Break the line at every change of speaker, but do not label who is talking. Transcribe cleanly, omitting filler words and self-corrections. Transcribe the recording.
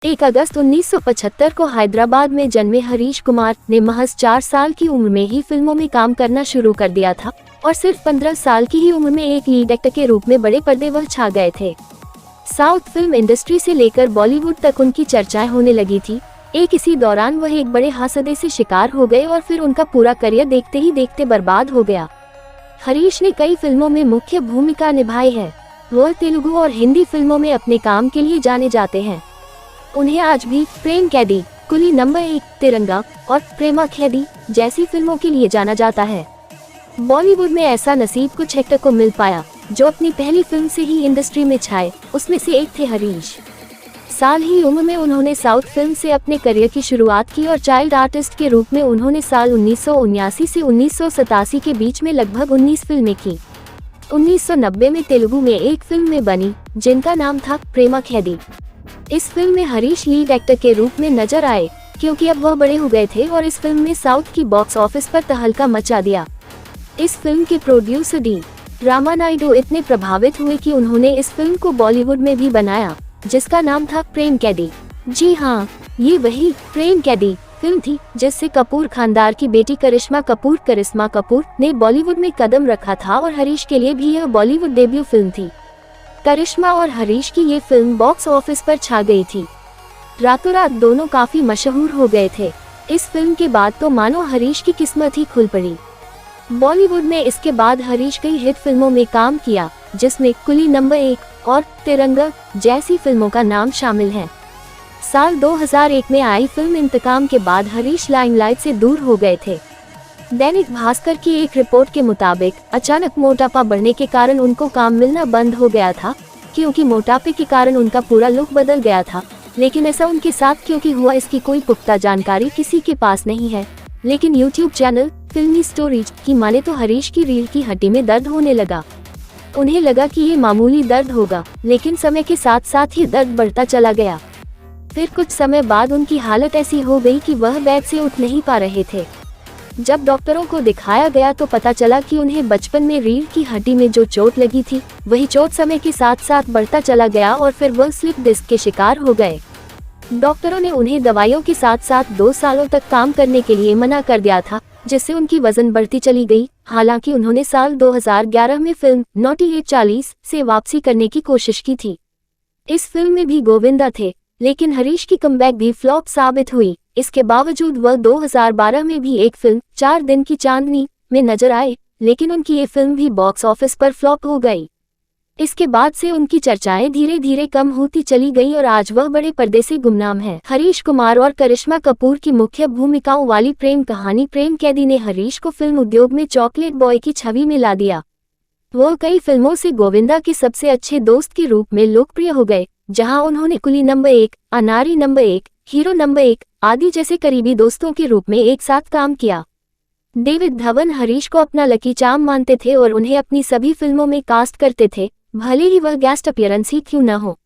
1 अगस्त 1975 को हैदराबाद में जन्मे हरीश कुमार ने महज 4 साल की उम्र में ही फिल्मों में काम करना शुरू कर दिया था और सिर्फ 15 साल की ही उम्र में एक लीड एक्टर के रूप में बड़े पर्दे पर छा गए थे। साउथ फिल्म इंडस्ट्री से लेकर बॉलीवुड तक उनकी चर्चाएं होने लगी थी। इसी दौरान वह एक बड़े हादसे से शिकार हो गए और फिर उनका पूरा करियर देखते ही देखते बर्बाद हो गया। हरीश ने कई फिल्मों में मुख्य भूमिका निभाई है। वह तेलुगु और हिंदी फिल्मों में अपने काम के लिए जाने जाते हैं। उन्हें आज भी प्रेम कैदी, कुली नंबर 1, तिरंगा और प्रेमा कैदी जैसी फिल्मों के लिए जाना जाता है। बॉलीवुड में ऐसा नसीब कुछ एक्टर को मिल पाया जो अपनी पहली फिल्म से ही इंडस्ट्री में छाए, उसमें से एक थे हरीश। साल ही उम्र में उन्होंने साउथ फिल्म से अपने करियर की शुरुआत की और चाइल्ड आर्टिस्ट के रूप में उन्होंने साल 1979 से 1987 के बीच में लगभग 19 फिल्में की। 1990 में तेलुगु में एक फिल्म में बनी जिनका नाम था प्रेमा कैदी। इस फिल्म में हरीश लीड एक्टर के रूप में नजर आए क्योंकि अब वह बड़े हो गए थे और इस फिल्म ने साउथ की बॉक्स ऑफिस पर तहलका मचा दिया। इस फिल्म के प्रोड्यूसर डी रामानायडू इतने प्रभावित हुए कि उन्होंने इस फिल्म को बॉलीवुड में भी बनाया जिसका नाम था प्रेम कैदी। जी हाँ, ये वही प्रेम कैदी फिल्म थी जिससे कपूर खानदार की बेटी करिश्मा कपूर ने बॉलीवुड में कदम रखा था और हरीश के लिए भी यह बॉलीवुड डेब्यू फिल्म थी। करिश्मा और हरीश की ये फिल्म बॉक्स ऑफिस पर छा गई थी। रातों रात दोनों काफी मशहूर हो गए थे। इस फिल्म के बाद तो मानो हरीश की किस्मत ही खुल पड़ी। बॉलीवुड में इसके बाद हरीश कई हिट फिल्मों में काम किया जिसमें कुली नंबर 1 और तिरंगा जैसी फिल्मों का नाम शामिल है। साल 2001 में आई फिल्म इंतकाम के बाद हरीश लाइमलाइट से दूर हो गए थे। दैनिक भास्कर की एक रिपोर्ट के मुताबिक अचानक मोटापा बढ़ने के कारण उनको काम मिलना बंद हो गया था क्योंकि मोटापे के कारण उनका पूरा लुक बदल गया था। लेकिन ऐसा उनके साथ क्योंकि हुआ इसकी कोई पुख्ता जानकारी किसी के पास नहीं है। लेकिन यूट्यूब चैनल फिल्मी स्टोरीज की माने तो हरीश की रीढ़ की हड्डी में दर्द होने लगा। उन्हें लगा कि ये मामूली दर्द होगा, लेकिन समय के साथ साथ ही दर्द बढ़ता चला गया। फिर कुछ समय बाद उनकी हालत ऐसी हो गई कि वह बेड से उठ नहीं पा रहे थे। जब डॉक्टरों को दिखाया गया तो पता चला कि उन्हें बचपन में रीढ़ की हड्डी में जो चोट लगी थी वही चोट समय के साथ साथ बढ़ता चला गया और फिर वह स्लिप डिस्क के शिकार हो गए। डॉक्टरों ने उन्हें दवाइयों के साथ साथ 2 सालों तक काम करने के लिए मना कर दिया था जिससे उनकी वजन बढ़ती चली गई। हालांकि उन्होंने साल 2011 में फिल्म नॉटी 840 से वापसी करने की कोशिश की थी। इस फिल्म में भी गोविंदा थे, लेकिन हरीश की कमबैक भी फ्लॉप साबित हुई। इसके बावजूद वह 2012 में भी एक फिल्म 4 दिन की चांदनी में नजर आए, लेकिन उनकी ये फिल्म भी बॉक्स ऑफिस पर फ्लॉप हो गई। इसके बाद से उनकी चर्चाएं धीरे धीरे कम होती चली गई और आज वह बड़े पर्दे से गुमनाम है। हरीश कुमार और करिश्मा कपूर की मुख्य भूमिकाओं वाली प्रेम कहानी प्रेम कैदी ने हरीश को फिल्म उद्योग में चॉकलेट बॉय की छवि में ला दिया। वह कई फिल्मों से गोविंदा के सबसे अच्छे दोस्त के रूप में लोकप्रिय हो गए, जहां उन्होंने कुली नंबर 1, अनारी नंबर 1, हीरो नंबर 1 आदि जैसे करीबी दोस्तों के रूप में एक साथ काम किया। डेविड धवन हरीश को अपना लकी चार्म मानते थे और उन्हें अपनी सभी फिल्मों में कास्ट करते थे, भले ही वह गेस्ट अपीयरेंस ही क्यों न हो।